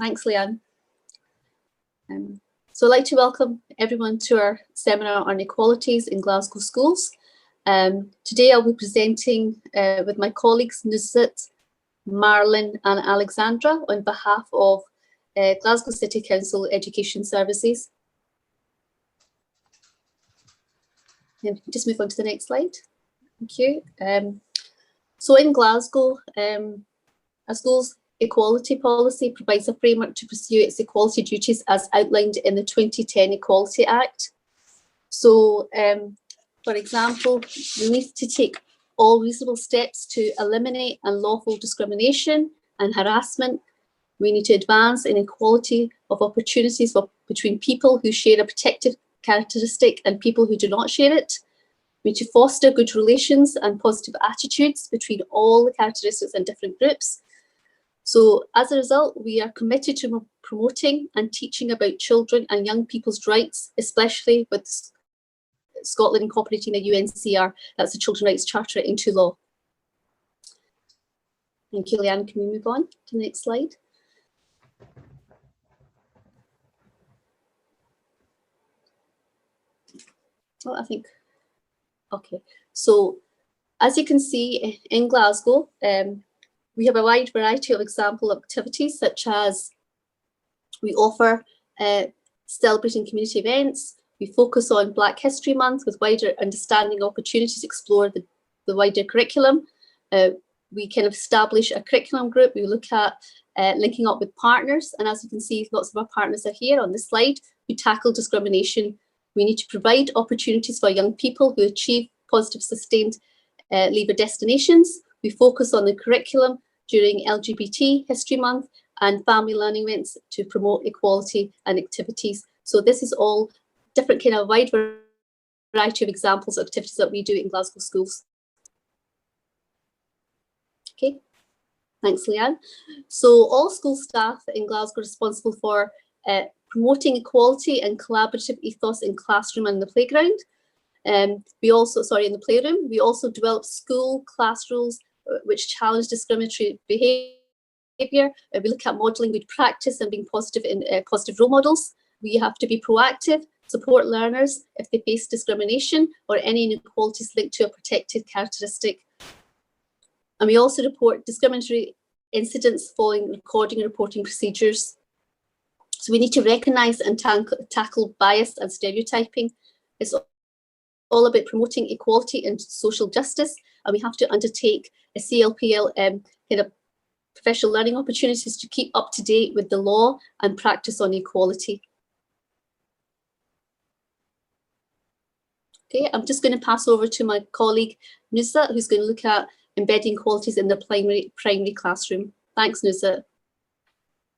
Thanks, Leanne. So I'd like to welcome everyone to our seminar on equalities in Glasgow schools. Today I'll be presenting with my colleagues Nusrat, Marlon and Alexandra on behalf of Glasgow City Council Education Services. Just move on to the next slide. Thank you. So in Glasgow, a school's equality policy provides a framework to pursue its equality duties as outlined in the 2010 Equality Act. So, for example, we need to take all reasonable steps to eliminate unlawful discrimination and harassment. We need to advance in equality of opportunities between people who share a protected characteristic and people who do not share it. We need to foster good relations and positive attitudes between all the characteristics and different groups. So as a result, we are committed to promoting and teaching about children and young people's rights, especially with Scotland incorporating the UNCR, that's the Children's Rights Charter, into law. Thank you, Leanne. Can we move on to the next slide? Oh, I think, okay. So as you can see in Glasgow, we have a wide variety of example activities, such as we offer celebrating community events. We focus on Black History Month with wider understanding opportunities to explore the wider curriculum. We can establish a curriculum group. We look at linking up with partners. And as you can see, lots of our partners are here on this slide. We tackle discrimination. We need to provide opportunities for young people who achieve positive sustained leaver destinations. We focus on the curriculum during LGBT History Month and family learning events to promote equality and activities. So this is all different kind of wide variety of examples of activities that we do in Glasgow schools. Okay, thanks, Leanne. So all school staff in Glasgow are responsible for promoting equality and collaborative ethos in classroom and the playground. We also, in the playroom, we also develop school class rules which challenge discriminatory behaviour. We look at modelling good practice and being positive in positive role models. We have to be proactive, support learners if they face discrimination or any inequalities linked to a protected characteristic. And we also report discriminatory incidents following recording and reporting procedures. So we need to recognise and tackle bias and stereotyping. It's all about promoting equality and social justice, and we have to undertake a CLPL kind of professional learning opportunities to keep up to date with the law and practice on equality. Okay, I'm just going to pass over to my colleague Nusrat, who's going to look at embedding qualities in the primary classroom. Thanks, Nusrat.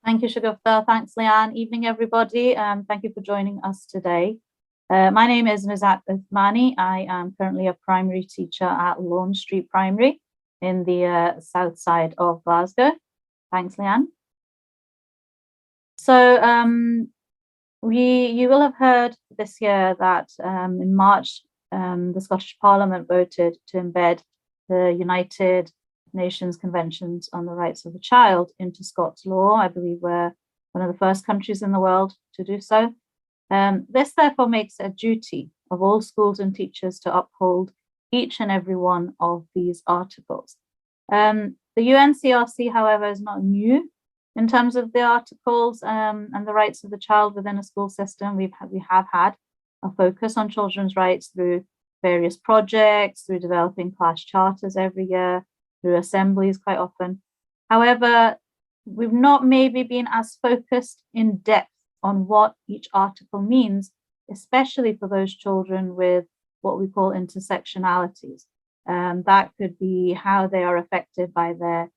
Thank you, Shagufta. Thanks, Leanne. Evening, everybody. Thank you for joining us today. My name is Nusrat Uthmani. I am currently a primary teacher at Lawn Street Primary in the south side of Glasgow. Thanks, Leanne. So you will have heard this year that in March, the Scottish Parliament voted to embed the United Nations Conventions on the Rights of the Child into Scots law. I believe we're one of the first countries in the world to do so. This therefore makes it a duty of all schools and teachers to uphold each and every one of these articles. The UNCRC, however, is not new in terms of the articles and the rights of the child within a school system. We have had a focus on children's rights through various projects, through developing class charters every year, through assemblies quite often. However, we've not maybe been as focused in depth on what each article means, especially for those children with what we call intersectionalities. That could be how they are affected by their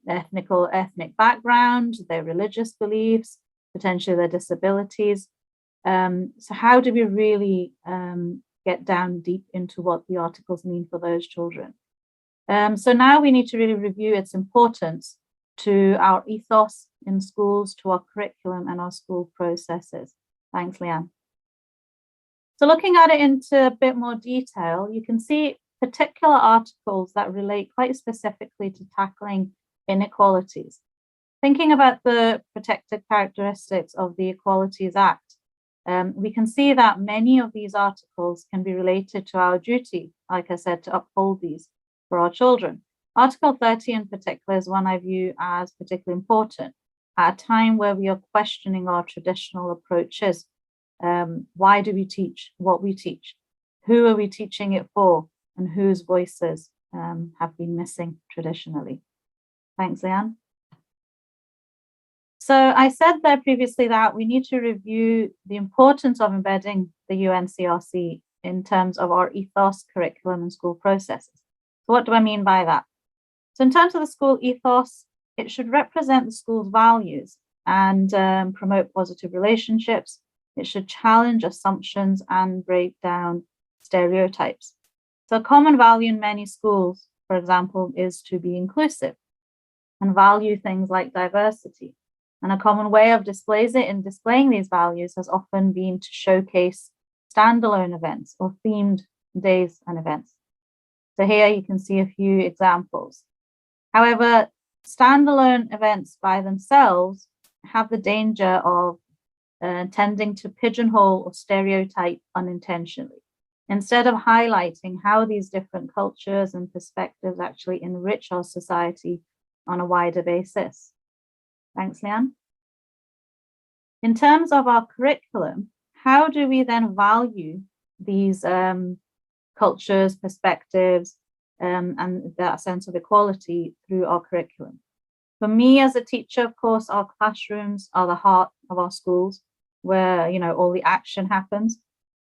ethnic background, their religious beliefs, potentially their disabilities. So how do we really get down deep into what the articles mean for those children? So now we need to really review its importance to our ethos in schools, to our curriculum and our school processes. Thanks, Leanne. So looking at it into a bit more detail, you can see particular articles that relate quite specifically to tackling inequalities. thinking about the protected characteristics of the Equalities Act, we can see that many of these articles can be related to our duty, like I said, to uphold these for our children. Article 30 in particular is one I view as particularly important at a time where we are questioning our traditional approaches. Why do we teach what we teach? Who are we teaching it for? And whose voices have been missing traditionally? Thanks, Leanne. So I said there previously that we need to review the importance of embedding the UNCRC in terms of our ethos, curriculum, and school processes. So what do I mean by that? So in terms of the school ethos, it should represent the school's values and promote positive relationships. It should challenge assumptions and break down stereotypes. So a common value in many schools, for example, is to be inclusive and value things like diversity. And a common way of displaying these values has often been to showcase standalone events or themed days and events. So here you can see a few examples. However, standalone events by themselves have the danger of tending to pigeonhole or stereotype unintentionally, instead of highlighting how these different cultures and perspectives actually enrich our society on a wider basis. Thanks, Leanne. In terms of our curriculum, how do we then value these cultures, perspectives, and that sense of equality through our curriculum? For me as a teacher, of course, our classrooms are the heart of our schools, where all the action happens,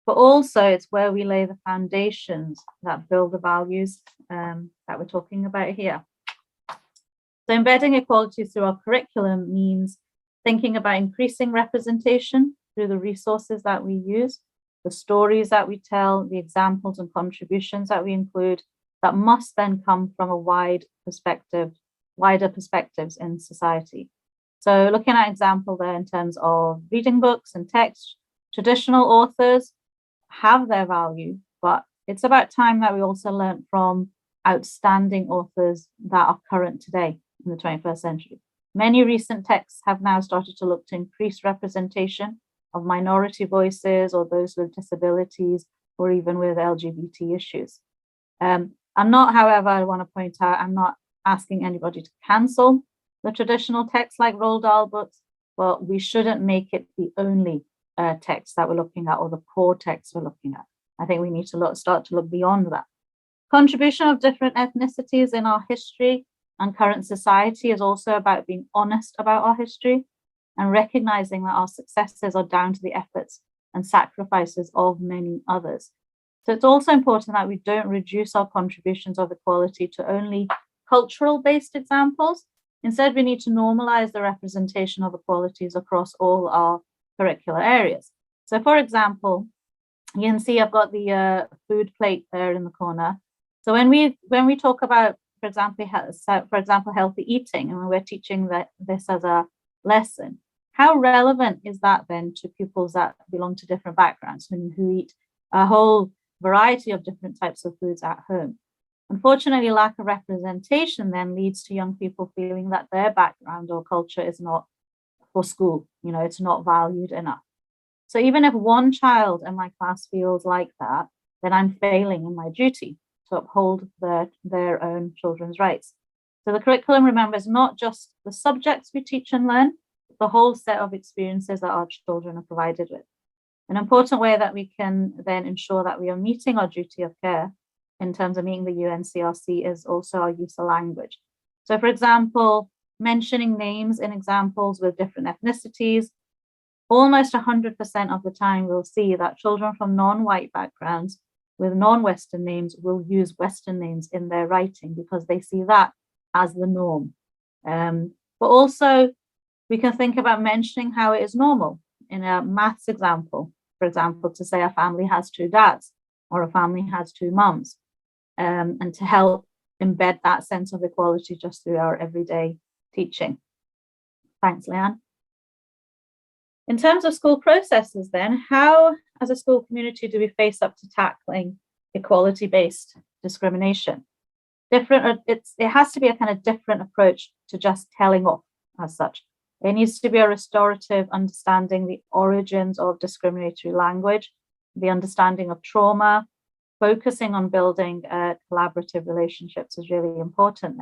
but also it's where we lay the foundations that build the values that we're talking about here. So embedding equality through our curriculum means thinking about increasing representation through the resources that we use, the stories that we tell, the examples and contributions that we include, that must then come from a wider perspectives in society. So looking at example there in terms of reading books and text, traditional authors have their value, but it's about time that we also learn from outstanding authors that are current today in the 21st century. Many recent texts have now started to look to increase representation of minority voices or those with disabilities or even with LGBT issues. I'm not, however, I want to point out, I'm not asking anybody to cancel the traditional texts like Roald Dahl books, but we shouldn't make it the only text that we're looking at or the core text we're looking at. I think we need to start to look beyond that. Contribution of different ethnicities in our history and current society is also about being honest about our history and recognizing that our successes are down to the efforts and sacrifices of many others. So it's also important that we don't reduce our contributions of equality to only cultural-based examples. Instead, we need to normalize the representation of equalities across all our curricular areas. So for example, you can see I've got the food plate there in the corner. So when we talk about, for example, healthy eating, and when we're teaching this as a lesson, how relevant is that then to pupils that belong to different backgrounds and who eat a whole variety of different types of foods at home? Unfortunately, lack of representation then leads to young people feeling that their background or culture is not for school, it's not valued enough. So even if one child in my class feels like that, then I'm failing in my duty to uphold their own children's rights. So the curriculum, remember, is not just the subjects we teach and learn, but the whole set of experiences that our children are provided with. An important way that we can then ensure that we are meeting our duty of care in terms of meeting the UNCRC is also our use of language. So for example, mentioning names in examples with different ethnicities, almost 100% of the time we'll see that children from non-white backgrounds with non-Western names will use Western names in their writing because they see that as the norm. But also we can think about mentioning how it is normal in a maths example, for example, to say a family has 2 dads or a family has 2 mums, and to help embed that sense of equality just through our everyday teaching. Thanks, Leanne. In terms of school processes then, how as a school community do we face up to tackling equality-based discrimination? It has to be a kind of different approach to just telling off as such. There needs to be a restorative understanding the origins of discriminatory language, the understanding of trauma. Focusing on building collaborative relationships is really important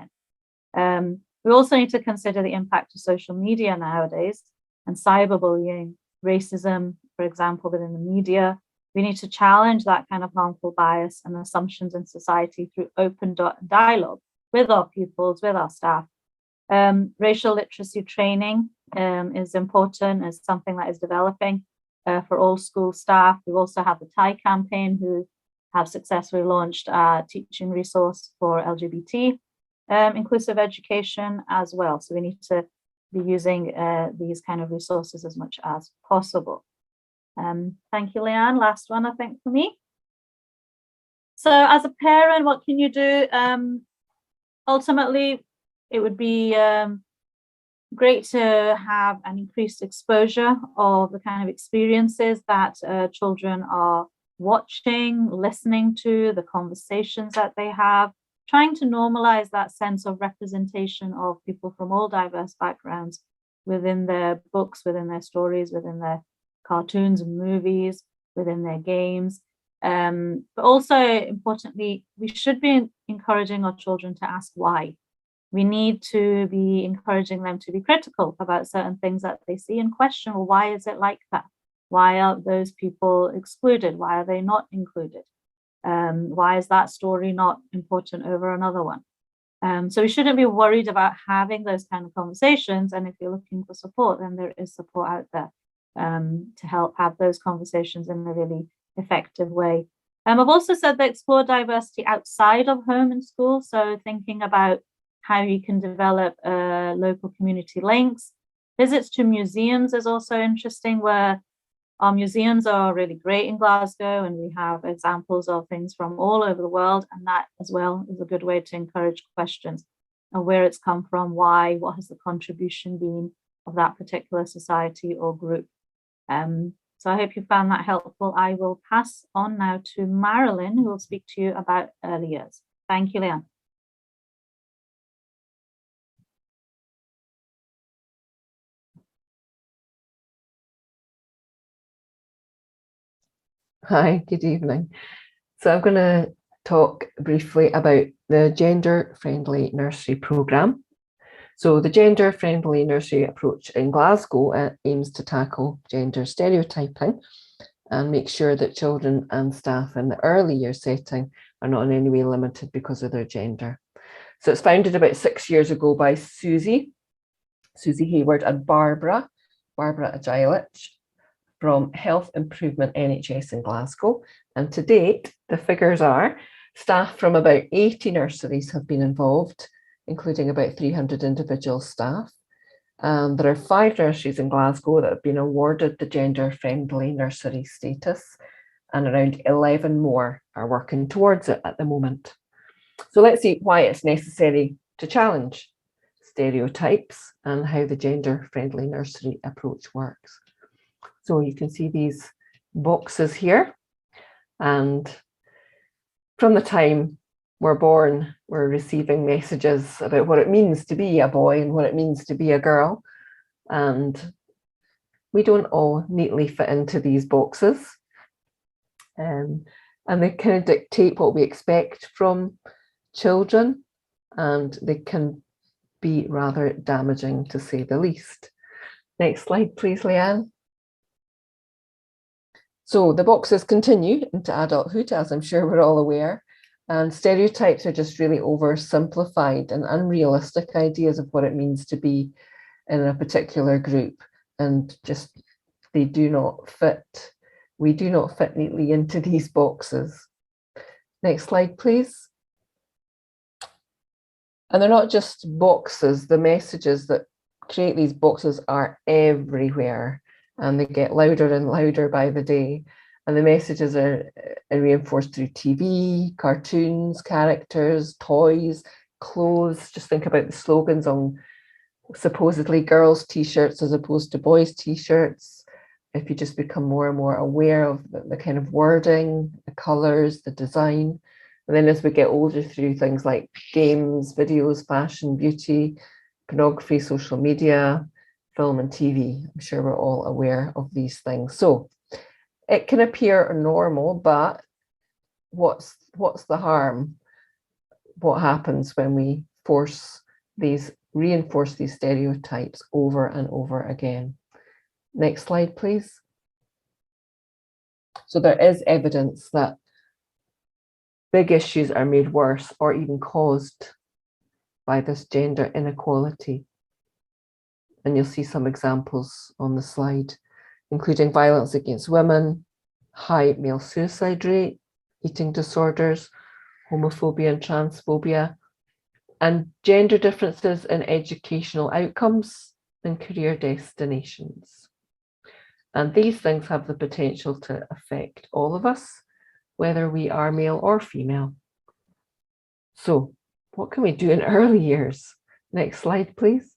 then. We also need to consider the impact of social media nowadays and cyberbullying, racism, for example, within the media. We need to challenge that kind of harmful bias and assumptions in society through open dialogue with our pupils, with our staff. Racial literacy training is important, is something that is developing for all school staff. We also have the Thai campaign, who have successfully launched a teaching resource for LGBT inclusive education as well. So we need to be using these kind of resources as much as possible. Thank you, Leanne. Last one, I think, for me. So as a parent, what can you do? Ultimately, it would be great to have an increased exposure of the kind of experiences that children are watching, listening to, the conversations that they have, trying to normalize that sense of representation of people from all diverse backgrounds within their books, within their stories, within their cartoons and movies, within their games. But also, importantly, we should be encouraging our children to ask why. We need to be encouraging them to be critical about certain things that they see and question, well, why is it like that? Why are those people excluded? Why are they not included? Why is that story not important over another one? So we shouldn't be worried about having those kind of conversations. And if you're looking for support, then there is support out there to help have those conversations in a really effective way. I've also said that explore diversity outside of home and school. So thinking about how you can develop local community links. Visits to museums is also interesting, where our museums are really great in Glasgow, and we have examples of things from all over the world. And that as well is a good way to encourage questions of where it's come from, why, what has the contribution been of that particular society or group. So I hope you found that helpful. I will pass on now to Marilyn, who will speak to you about early years. Thank you, Leanne. Hi, good evening. So I'm going to talk briefly about the gender-friendly nursery programme. So the gender-friendly nursery approach in Glasgow aims to tackle gender stereotyping and make sure that children and staff in the early year setting are not in any way limited because of their gender. So it's founded about 6 years ago by Susie Hayward and Barbara Agilich from Health Improvement NHS in Glasgow. And to date, the figures are staff from about 80 nurseries have been involved, including about 300 individual staff. There are 5 nurseries in Glasgow that have been awarded the gender-friendly nursery status, and around 11 more are working towards it at the moment. So let's see why it's necessary to challenge stereotypes and how the gender-friendly nursery approach works. So you can see these boxes here, and from the time we're born, we're receiving messages about what it means to be a boy and what it means to be a girl. And we don't all neatly fit into these boxes. And they kind of dictate what we expect from children, and they can be rather damaging, to say the least. Next slide, please, Leanne. So the boxes continue into adulthood, as I'm sure we're all aware. And stereotypes are just really oversimplified and unrealistic ideas of what it means to be in a particular group. And just, they do not fit. We do not fit neatly into these boxes. Next slide, please. And they're not just boxes. The messages that create these boxes are everywhere, and they get louder and louder by the day. And the messages are reinforced through TV, cartoons, characters, toys, clothes. Just think about the slogans on supposedly girls' t-shirts as opposed to boys' t-shirts. If you just become more and more aware of the kind of wording, the colours, the design. And then as we get older, through things like games, videos, fashion, beauty, pornography, social media, film and TV. I'm sure we're all aware of these things. So it can appear normal, but what's the harm? What happens when we reinforce these stereotypes over and over again? Next slide, please. So there is evidence that big issues are made worse or even caused by this gender inequality. And you'll see some examples on the slide, including violence against women, high male suicide rate, eating disorders, homophobia and transphobia, and gender differences in educational outcomes and career destinations. And these things have the potential to affect all of us, whether we are male or female. So what can we do in early years? Next slide, please.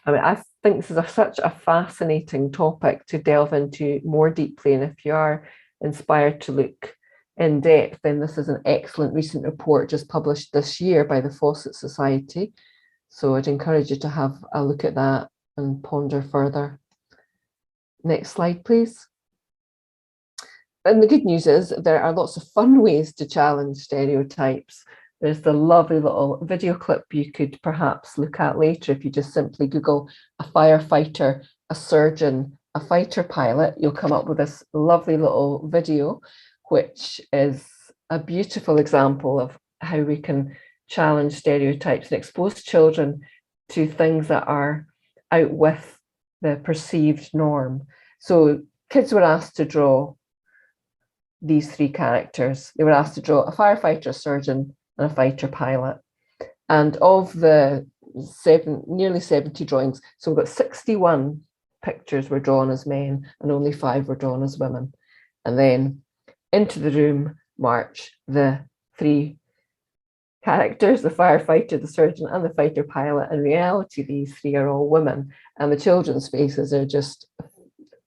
I mean, I think this is such a fascinating topic to delve into more deeply. And if you are inspired to look in depth, then this is an excellent recent report just published this year by the Fawcett Society. So I'd encourage you to have a look at that and ponder further. Next slide, please. And the good news is there are lots of fun ways to challenge stereotypes. There's the lovely little video clip you could perhaps look at later if you just simply Google a firefighter, a surgeon, a fighter pilot. You'll come up with this lovely little video, which is a beautiful example of how we can challenge stereotypes and expose children to things that are out with the perceived norm. So kids were asked to draw these three characters. They were asked to draw a firefighter, a surgeon, and a fighter pilot. And of the nearly 70 drawings, so we've got 61 pictures were drawn as men and only 5 were drawn as women. And then into the room march the 3 characters, the firefighter, the surgeon, and the fighter pilot. In reality, these 3 are all women, and the children's faces are just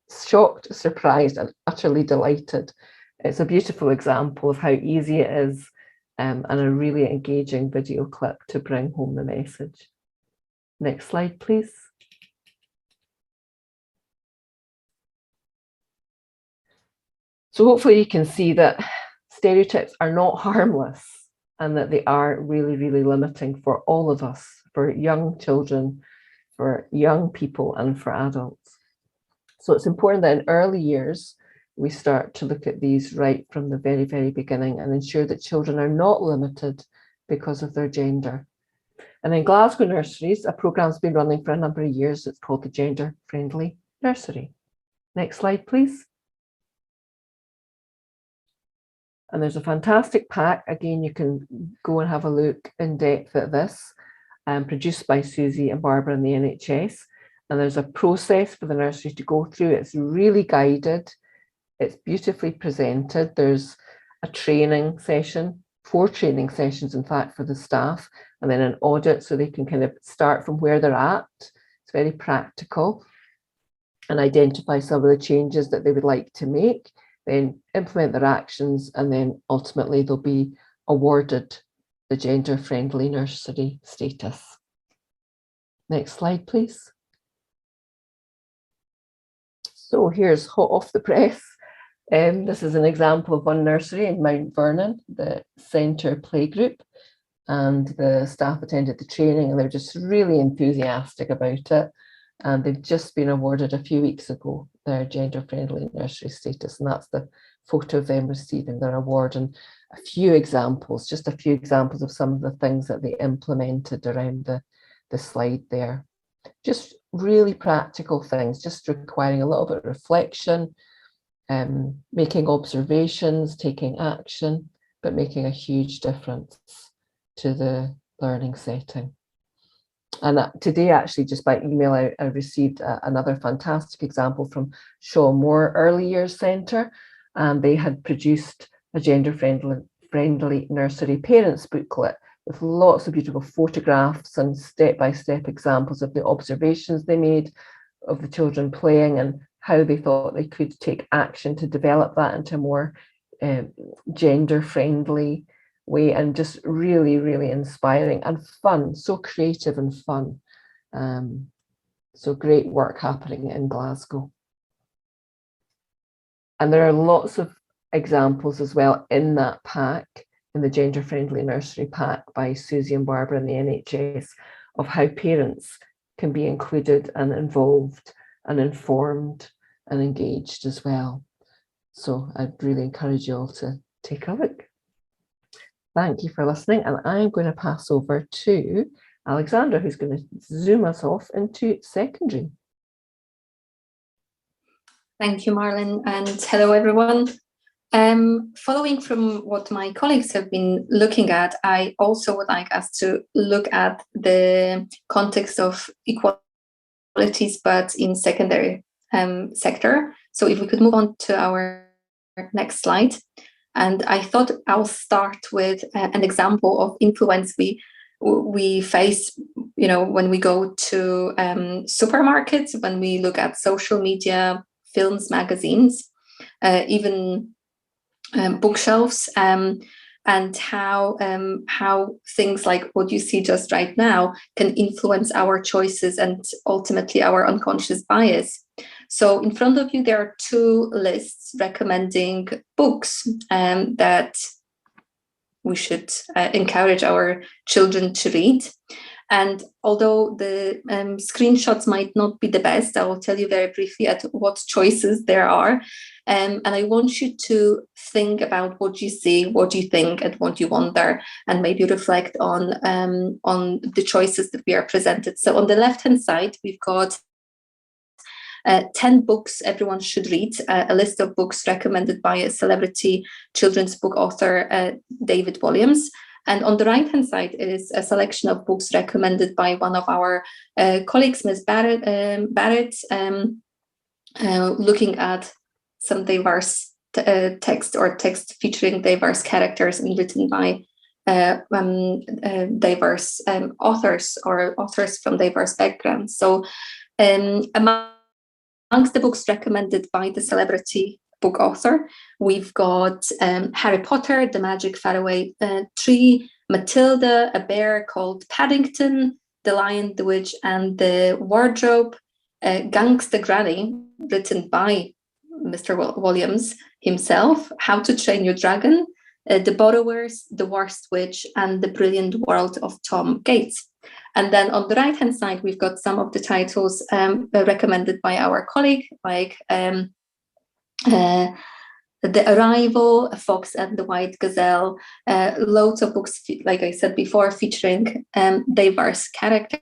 shocked, surprised, and utterly delighted. It's a beautiful example of how easy it is, and a really engaging video clip to bring home the message. Next slide, please. So hopefully you can see that stereotypes are not harmless and that they are really, really limiting for all of us, for young children, for young people, and for adults. So it's important that in early years, we start to look at these right from the very, very beginning and ensure that children are not limited because of their gender. And in Glasgow nurseries, a program's been running for a number of years. It's called the Gender Friendly Nursery. Next slide, please. And there's a fantastic pack. Again, you can go and have a look in depth at this, produced by Susie and Barbara in the NHS. And there's a process for the nursery to go through. It's really guided. It's beautifully presented. There's a training session, 4 training sessions, in fact, for the staff, and then an audit so they can kind of start from where they're at. It's very practical, and identify some of the changes that they would like to make, then implement their actions, and then ultimately they'll be awarded the gender-friendly nursery status. Next slide, please. So here's hot off the press. This is an example of one nursery in Mount Vernon, the Centre Playgroup, and the staff attended the training and they're just really enthusiastic about it. And they've just been awarded a few weeks ago their gender-friendly nursery status, and that's the photo of them receiving their award, and a few examples, just a few examples of some of the things that they implemented around the slide there. Just really practical things, just requiring a little bit of reflection, making observations, taking action, but making a huge difference to the learning setting. And today, actually, just by email, I received another fantastic example from Shaw Moore Early Years Centre, and they had produced a gender-friendly nursery parents booklet with lots of beautiful photographs and step-by-step examples of the observations they made of the children playing and how they thought they could take action to develop that into a more gender-friendly way, and just really, really inspiring and fun, so creative and fun. So great work happening in Glasgow. And there are lots of examples as well in that pack, in the Gender Friendly Nursery pack by Susie and Barbara and the NHS, of how parents can be included and involved and informed and engaged as well. So I'd really encourage you all to take a look. Thank you for listening, and I'm going to pass over to Alexandra, who's going to zoom us off into secondary. Thank you, Marlon, and hello, everyone. Following from what my colleagues have been looking at, I also would like us to look at the context of equalities, but in secondary sector. So if we could move on to our next slide. And I thought I'll start with an example of influence we face, when we go to supermarkets, when we look at social media, films, magazines, even bookshelves, and how things like what you see just right now can influence our choices and ultimately our unconscious bias. So in front of you, there are two lists recommending books that we should encourage our children to read. And although the screenshots might not be the best, I will tell you very briefly at what choices there are. And I want you to think about what you see, what you think, and what you wonder, and maybe reflect on the choices that we are presented. So on the left-hand side, we've got 10 books everyone should read, a list of books recommended by a celebrity children's book author, David Williams. And on the right-hand side is a selection of books recommended by one of our colleagues, Ms. Barrett, looking at some diverse text featuring diverse characters and written by diverse authors or authors from diverse backgrounds. So amongst the books recommended by the celebrity book author, we've got Harry Potter, The Magic Faraway Tree, Matilda, A Bear Called Paddington, The Lion, the Witch and the Wardrobe, Gangsta Granny, written by Mr. Williams himself, How to Train Your Dragon, The Borrowers, The Worst Witch, and The Brilliant World of Tom Gates. And then on the right-hand side, we've got some of the titles recommended by our colleague, like The Arrival, A Fox and the White Gazelle, loads of books, like I said before, featuring diverse characters.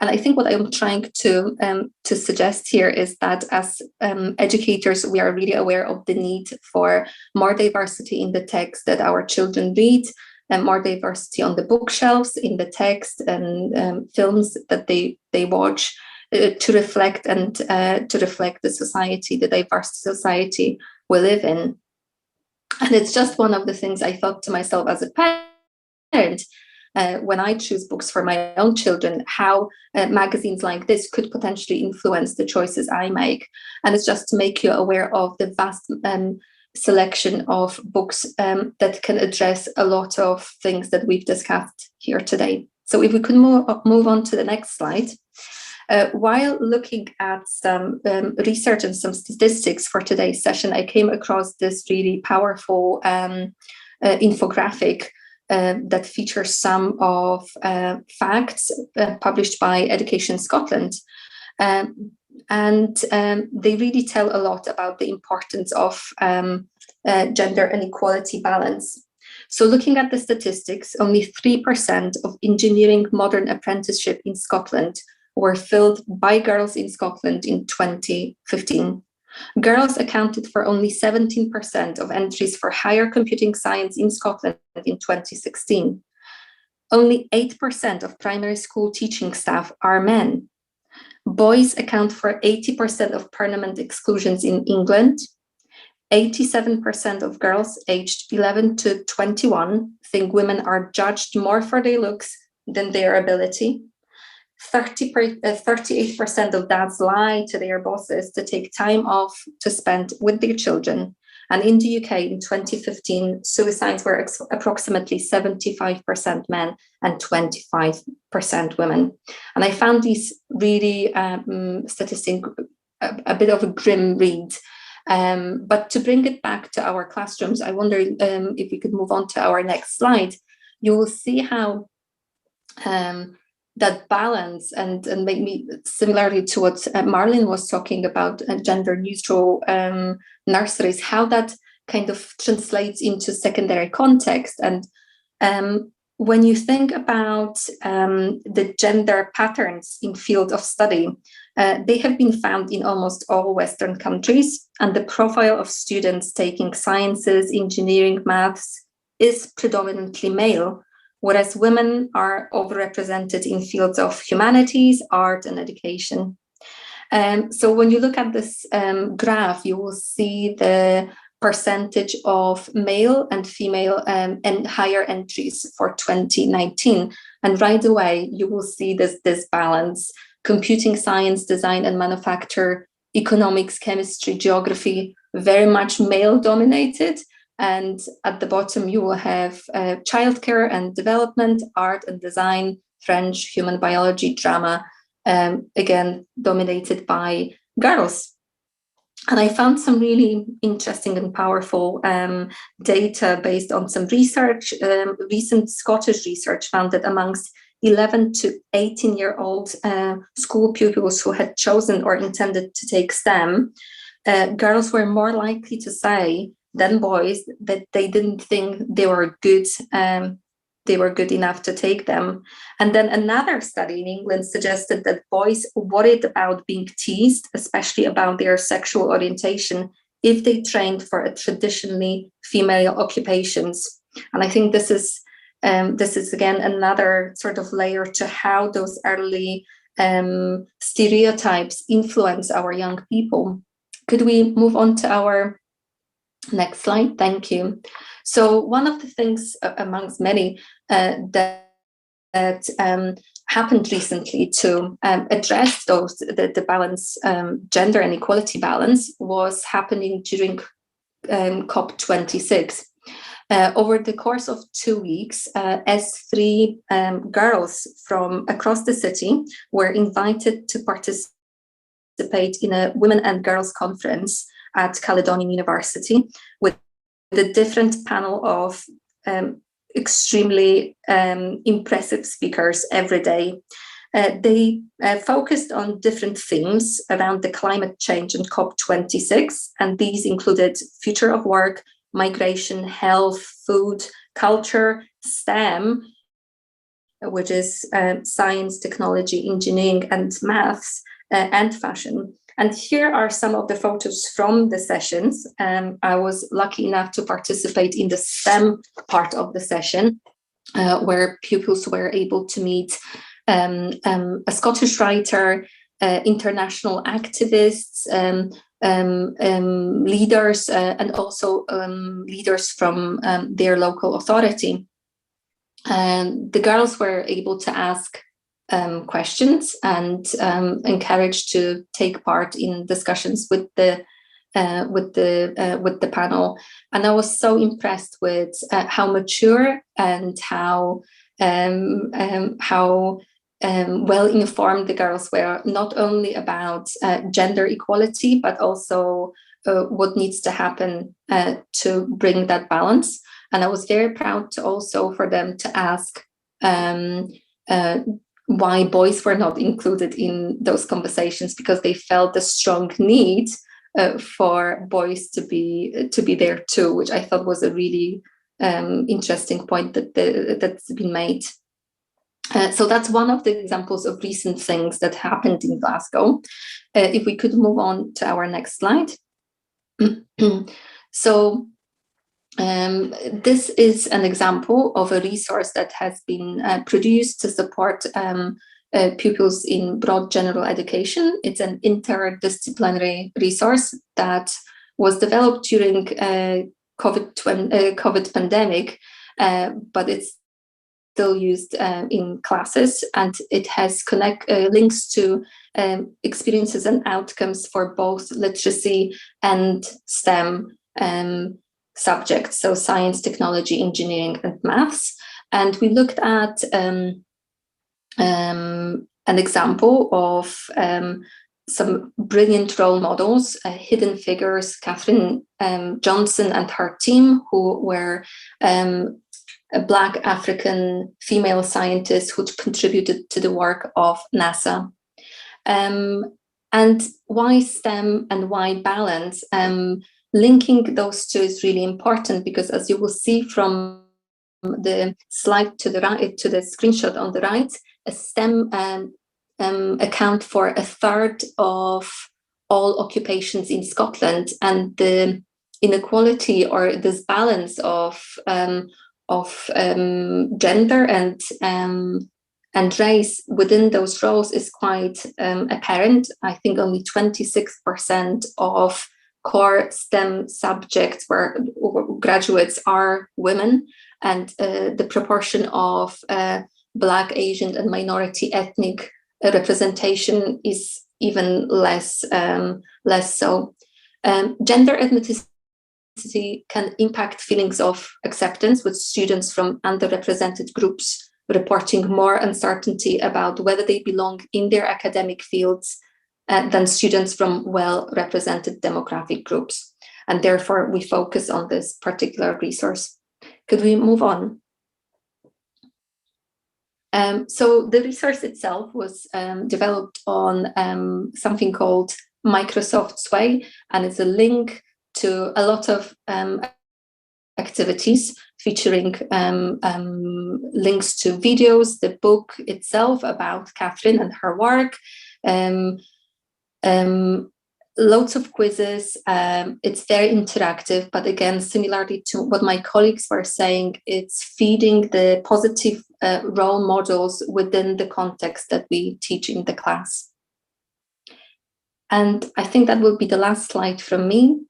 And I think what I'm trying to suggest here is that as educators, we are really aware of the need for more diversity in the text that our children read, and more diversity on the bookshelves, in the text and films that they watch, to reflect the society, the diverse society we live in. And it's just one of the things I thought to myself as a parent, when I choose books for my own children, how magazines like this could potentially influence the choices I make. And it's just to make you aware of the vast selection of books that can address a lot of things that we've discussed here today. So if we could move on to the next slide. While looking at some research and some statistics for today's session, I came across this really powerful infographic that features some of facts published by Education Scotland. And they really tell a lot about the importance of gender and equality balance. So looking at the statistics, only 3% of engineering modern apprenticeship in Scotland were filled by girls in Scotland in 2015. Girls accounted for only 17% of entries for higher computing science in Scotland in 2016. Only 8% of primary school teaching staff are men. Boys account for 80% of permanent exclusions in England. 87% of girls aged 11 to 21 think women are judged more for their looks than their ability. 38% of dads lie to their bosses to take time off to spend with their children. And in the UK in 2015, suicides were approximately 75% men and 25% women. And I found these really statistics a bit of a grim read. But to bring it back to our classrooms, I wonder if we could move on to our next slide. You will see how that balance and maybe similarly to what Marlene was talking about, gender neutral nurseries, how that kind of translates into secondary context. And when you think about the gender patterns in field of study, they have been found in almost all Western countries, and the profile of students taking sciences, engineering, maths is predominantly male, whereas women are overrepresented in fields of humanities, art, and education. So when you look at this graph, you will see the percentage of male and female and higher entries for 2019. And right away, you will see this balance: computing science, design and manufacture, economics, chemistry, geography, very much male dominated. And at the bottom, you will have childcare and development, art and design, French, human biology, drama, again, dominated by girls. And I found some really interesting and powerful data based on some research. Recent Scottish research found that amongst 11 to 18-year-old school pupils who had chosen or intended to take STEM, girls were more likely to say than boys that they didn't think they were good enough to take them. And then another study in England suggested that boys worried about being teased, especially about their sexual orientation, if they trained for a traditionally female occupations. And I think this is again another sort of layer to how those early stereotypes influence our young people. Could we move on to our next slide? Thank you. So one of the things amongst many that happened recently to address the balance, gender and equality balance, was happening during COP26. Over the course of 2 weeks, as 3 girls from across the city were invited to participate in a Women and Girls Conference at Caledonian University with a different panel of extremely impressive speakers every day. They focused on different themes around the climate change and COP26, and these included future of work, migration, health, food, culture, STEM, which is science, technology, engineering, and maths, and fashion. And here are some of the photos from the sessions. I was lucky enough to participate in the STEM part of the session, where pupils were able to meet a Scottish writer, international activists, leaders, and also leaders from their local authority. And the girls were able to ask questions and encouraged to take part in discussions with the panel. And I was so impressed with how mature and how well informed the girls were, not only about gender equality, but also what needs to happen to bring that balance. And I was very proud to also for them to ask why boys were not included in those conversations, because they felt a strong need for boys to be there too, which I thought was a really interesting point that's been made. So that's one of the examples of recent things that happened in Glasgow. If we could move on to our next slide. So this is an example of a resource that has been produced to support pupils in broad general education. It's an interdisciplinary resource that was developed during COVID pandemic, but it's still used in classes, and it has links to experiences and outcomes for both literacy and STEM subjects, so science, technology, engineering, and maths. And we looked at an example of some brilliant role models, hidden figures, Catherine Johnson and her team, who were a Black African female scientist who contributed to the work of NASA. And why STEM and why balance? Linking those two is really important, because as you will see from the slide to the right, to the screenshot on the right, a STEM account for 1/3 of all occupations in Scotland, and the inequality or this balance of gender and race within those roles is quite apparent. I think only 26% of core STEM subjects where graduates are women, and the proportion of Black, Asian, and minority ethnic representation is even less so. Gender ethnicity can impact feelings of acceptance, with students from underrepresented groups reporting more uncertainty about whether they belong in their academic fields than students from well-represented demographic groups. And therefore, we focus on this particular resource. Could we move on? So the resource itself was developed on something called Microsoft Sway, and it's a link to a lot of activities featuring links to videos, the book itself about Catherine and her work, loads of quizzes. It's very interactive, but again, similarly to what my colleagues were saying, it's feeding the positive role models within the context that we teach in the class. And I think that will be the last slide from me.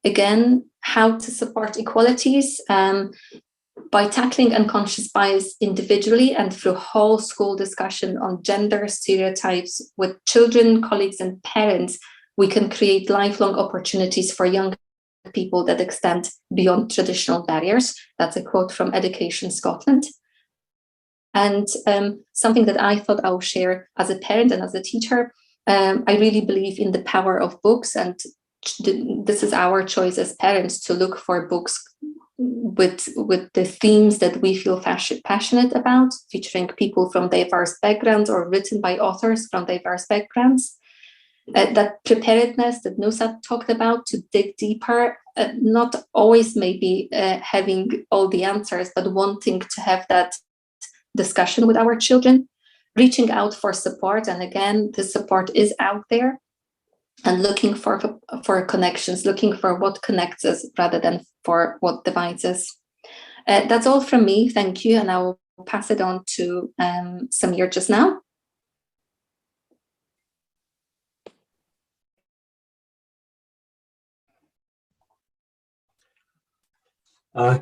Again, how to support equalities by tackling unconscious bias individually and through whole school discussion on gender stereotypes with children, colleagues, and parents. We can create lifelong opportunities for young people that extend beyond traditional barriers. That's a quote from Education Scotland. And something that I thought I will share as a parent and as a teacher, I really believe in the power of books, and this is our choice as parents to look for books with the themes that we feel passionate about, featuring people from diverse backgrounds or written by authors from diverse backgrounds. That preparedness that Nusa talked about, to dig deeper, not always maybe having all the answers, but wanting to have that discussion with our children, reaching out for support. And again, the support is out there. And looking for connections, looking for what connects us rather than for what divides us. That's all from me. Thank you. And I will pass it on to Samir just now.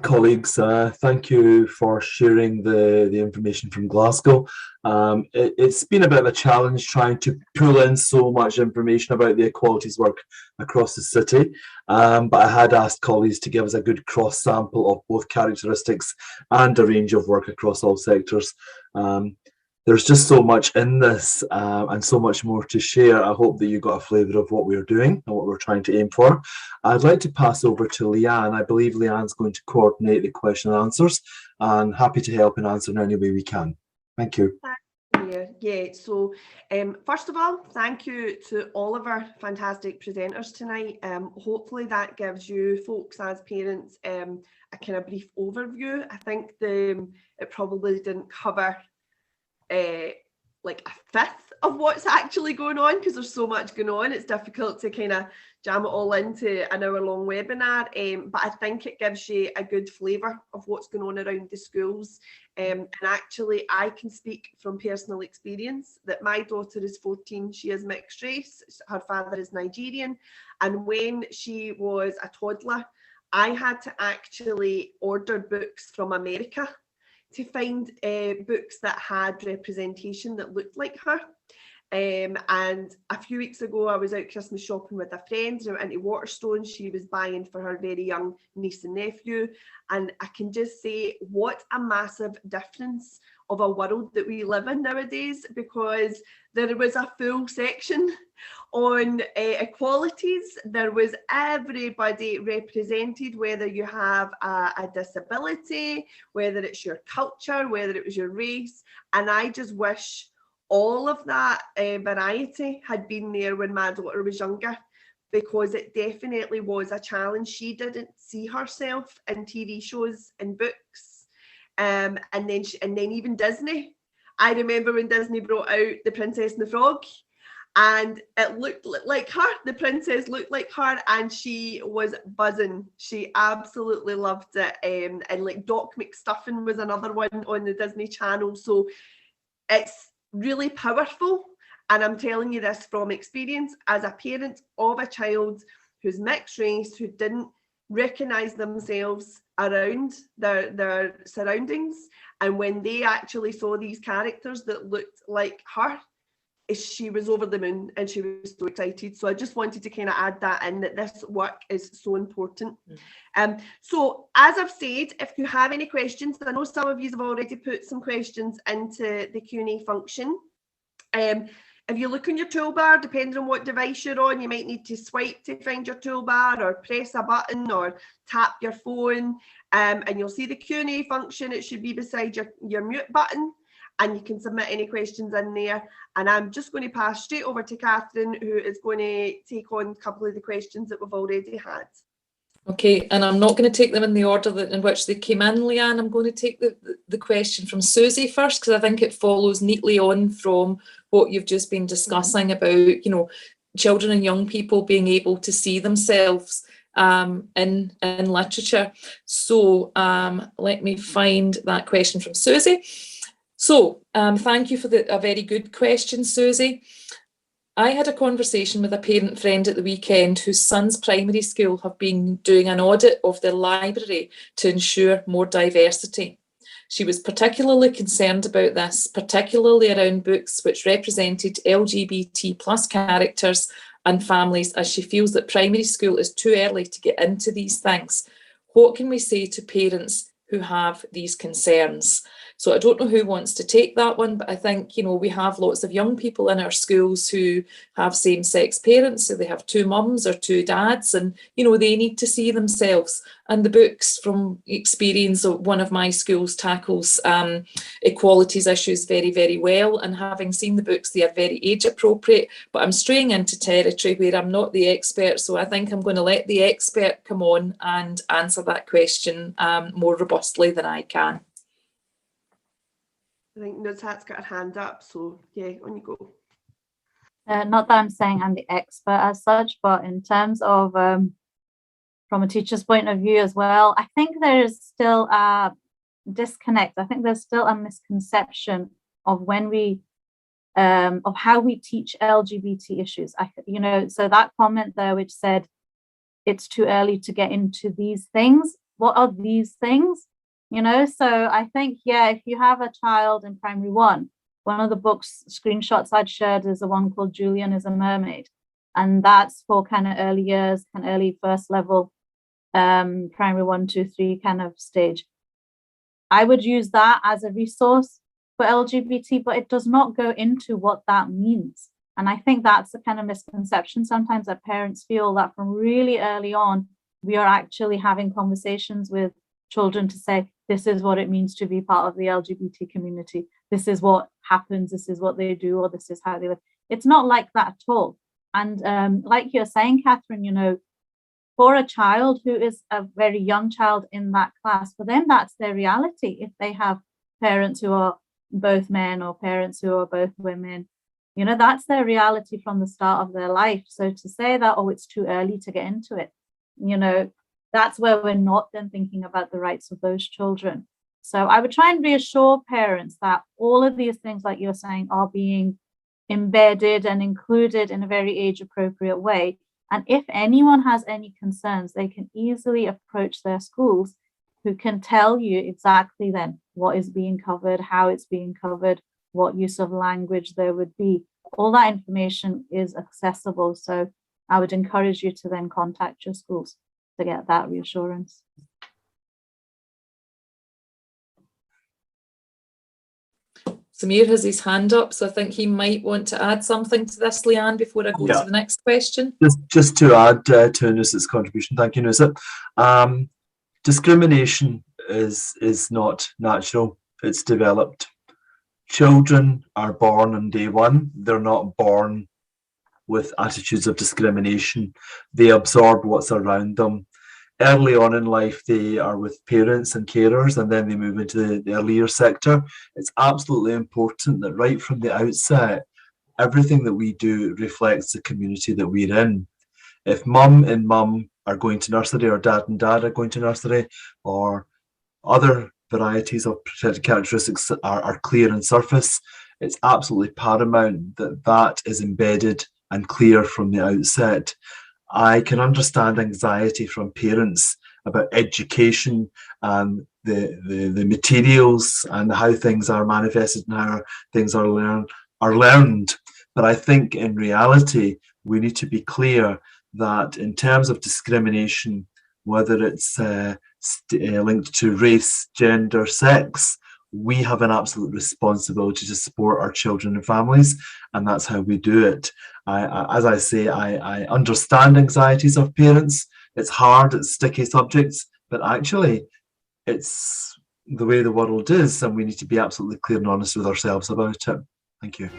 Colleagues, thank you for sharing the information from Glasgow. It's been a bit of a challenge trying to pull in so much information about the equalities work across the city, but I had asked colleagues to give us a good cross sample of both characteristics and a range of work across all sectors. There's just so much in this and so much more to share. I hope that you got a flavour of what we're doing and what we're trying to aim for. I'd like to pass over to Leanne. I believe Leanne's going to coordinate the question and answers, and happy to help in answering any way we can. Thank you. Yeah, so first of all, thank you to all of our fantastic presenters tonight. Hopefully that gives you folks as parents a kind of brief overview. I think it probably didn't cover like a fifth of what's actually going on, because there's so much going on. It's difficult to kind of jam it all into an hour-long webinar, but I think it gives you a good flavour of what's going on around the schools. And actually, I can speak from personal experience that my daughter is 14. She is mixed race. Her father is Nigerian. And when she was a toddler, I had to actually order books from America to find books that had representation that looked like her. And a few weeks ago, I was out Christmas shopping with a friend. I went into Waterstones. She was buying for her very young niece and nephew. And I can just say what a massive difference of a world that we live in nowadays, because there was a full section on equalities. There was everybody represented, whether you have a disability, whether it's your culture, whether it was your race. And I just wish all of that variety had been there when my daughter was younger, because it definitely was a challenge. She didn't see herself in TV shows and books, and then even Disney. I remember when Disney brought out The Princess and the Frog, and it looked like her. The princess looked like her, and she was buzzing. She absolutely loved it. And like Doc McStuffin was another one on the Disney Channel. So it's really powerful. And I'm telling you this from experience as a parent of a child who's mixed race, who didn't recognize themselves around their surroundings. And when they actually saw these characters that looked like her, she was over the moon and she was so excited. So I just wanted to kind of add that in, that this work is so important. So as I've said, if you have any questions, I know some of you have already put some questions into the Q&A function. If you look on your toolbar, depending on what device you're on, you might need to swipe to find your toolbar, or press a button, or tap your phone, and you'll see the Q&A function. It should be beside your mute button, and you can submit any questions in there. And I'm just going to pass straight over to Catherine, who is going to take on a couple of the questions that we've already had. Okay, and I'm not going to take them in the order in which they came in, Leanne. I'm going to take the question from Susie first, because I think it follows neatly on from what you've just been discussing about, you know, children and young people being able to see themselves in literature. So let me find that question from Susie. So thank you for a very good question, Susie. I had a conversation with a parent friend at the weekend whose son's primary school have been doing an audit of their library to ensure more diversity. She was particularly concerned about this, particularly around books which represented LGBT plus characters and families, as she feels that primary school is too early to get into these things. What can we say to parents who have these concerns? So I don't know who wants to take that one, but I think, you know, we have lots of young people in our schools who have same-sex parents, so they have two mums or two dads, and, you know, they need to see themselves. And the books, from experience of one of my schools, tackles equalities issues very, very well. And having seen the books, they are very age appropriate, but I'm straying into territory where I'm not the expert. So I think I'm going to let the expert come on and answer that question more robustly than I can. I think Nuzhat's got her hand up, so yeah, on you go. Not that I'm saying I'm the expert as such, but in terms of from a teacher's point of view as well, I think there's still a disconnect. I think there's still a misconception of when we of how we teach LGBT issues. You know, so that comment there which said it's too early to get into these things. What are these things? You know, so I think, yeah, if you have a child in primary one of the books screenshots I'd shared is the one called Julian is a Mermaid. And that's for kind of early years, kind of early first level, primary 1, 2, 3 kind of stage. I would use that as a resource for LGBT, but it does not go into what that means. And I think that's a kind of misconception sometimes, that parents feel that from really early on, we are actually having conversations with children to say, this is what it means to be part of the LGBT community. This is what happens. This is what they do, or this is how they live. It's not like that at all. And like you're saying, Catherine, you know, for a child who is a very young child in that class, for them, that's their reality. If they have parents who are both men or parents who are both women, you know, that's their reality from the start of their life. So to say that, oh, it's too early to get into it, you know, that's where we're not then thinking about the rights of those children. So I would try and reassure parents that all of these things, like you're saying, are being embedded and included in a very age appropriate way. And if anyone has any concerns, they can easily approach their schools, who can tell you exactly then what is being covered, how it's being covered, what use of language there would be. all that information is accessible. So I would encourage you to then contact your schools to get that reassurance. Samir has his hand up, so I think he might want to add something to this, Leanne, before I go to the next question. Just to add to Nusrat's contribution, thank you, Nusrat. Discrimination is not natural, it's developed. Children are born on day one, they're not born with attitudes of discrimination. They absorb what's around them. Early on in life, they are with parents and carers, and then they move into the earlier sector. It's absolutely important that right from the outset, everything that we do reflects the community that we're in. If mum and mum are going to nursery, or dad and dad are going to nursery, or other varieties of protected characteristics are clear on surface, it's absolutely paramount that that is embedded and clear from the outset. I can understand anxiety from parents about education and the materials and how things are manifested and how things are learned. But I think in reality, we need to be clear that in terms of discrimination, whether it's linked to race, gender, sex, we have an absolute responsibility to support our children and families, and that's how we do it. As I say, I understand anxieties of parents. It's hard, it's sticky subjects, but actually it's the way the world is, and we need to be absolutely clear and honest with ourselves about it. Thank you.